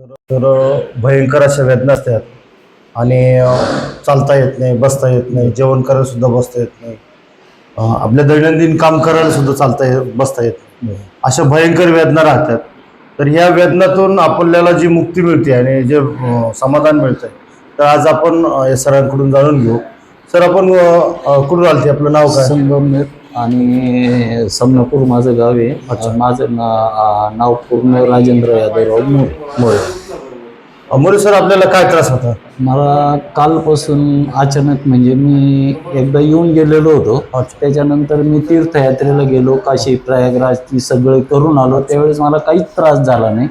तर भयंकर अशा वेदना असतात आणि चालता येत नाही, बसता येत नाही, जेवण करायला सुद्धा बसता येत नाही, आपल्या दैनंदिन काम करायला सुद्धा बसता येत नाही. अशा भयंकर वेदना राहतात. तर ह्या वेदनातून आपल्याला जी मुक्ती मिळते आणि जे समाधान मिळतंय, तर आज आपण या सरांकडून जाणून घेऊ. सर, आपण कुठून आलते? आपलं नाव काय? संगमनेर आणि समनापूर माझं गाव आहे. अच्छा. माझं नाव पूर्ण राजेंद्र यादवराव मोरे. मोरे सर, आपल्याला काय त्रास होता? मला कालपासून अचानक म्हणजे मी एकदा येऊन गेलेलो होतो. अच्छा. त्याच्यानंतर मी तीर्थयात्रेला गेलो, काशी प्रयागराज ती सगळे करून आलो. त्यावेळेस मला काहीच त्रास झाला नाही.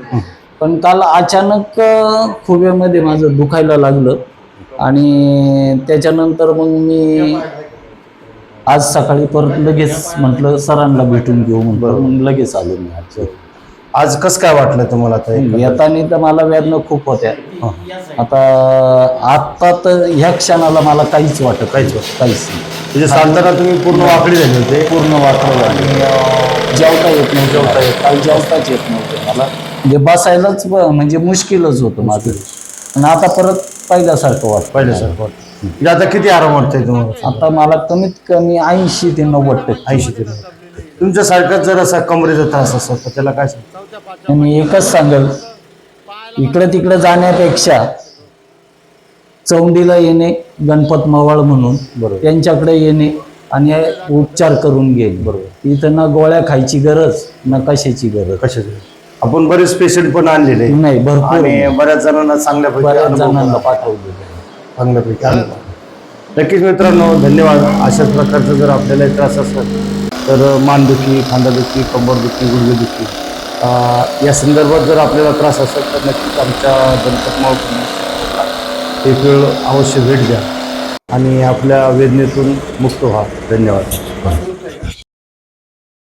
पण काल अचानक खुब्यामध्ये माझं दुखायला लागलं आणि त्याच्यानंतर मग मी आज सकाळी परत लगेच म्हटलं सरांना भेटून घेऊ म्हटलं, मग लगेच आलो मी. आज कसं काय वाटलं तुम्हाला? येताना तर मला वेदना खूप होत्या. आता तर ह्या क्षणाला मला काहीच वाटत काहीच नाही. म्हणजे सांगताना तुम्ही पूर्ण वाकडी झाली होते? पूर्ण वाकडं झाली. जेवता येत नाही, काल जेवताच येत नव्हतं मला. म्हणजे बसायलाच म्हणजे मुश्किलच होतं माझं. आणि आता परत पहिल्यासारखं वाटतं. म्हणजे आता किती आराम वाटतंय तुम्हाला? आता मला कमीत कमी 80 ते 90%. 80 ते 90. तुमच्यासारखा जर असा कमरेचा त्रास असेल तर त्याला काय सांगता? मी एकच सांगेल, इकडे तिकडे जाण्यापेक्षा चौंडीला येणे, गणपत मवाळ म्हणून त्यांच्याकडे येणे आणि उपचार करून घेणे. बरोबर. इथं ना गोळ्या खायची गरज ना कशाची गरज. कशाची? आपण बरेच पेशंट पण आणलेले नाही, भरपूर आणि बऱ्याच जणांना बऱ्याच जणांना पाठवलेलं. चांगल्यापैकी. नक्कीच मित्रांनो, धन्यवाद. अशाच प्रकारचा जर आपल्याला त्रास असेल तर मानदुखी, खांदादुखी, कंबरदुखी, गुडघेदुखी या संदर्भात जर आपल्याला त्रास असेल तर नक्कीच आमच्या गणपत महोत्सवाला एक वेळ अवश्य भेट द्या आणि आपल्या वेदनेतून मुक्त व्हा. धन्यवाद.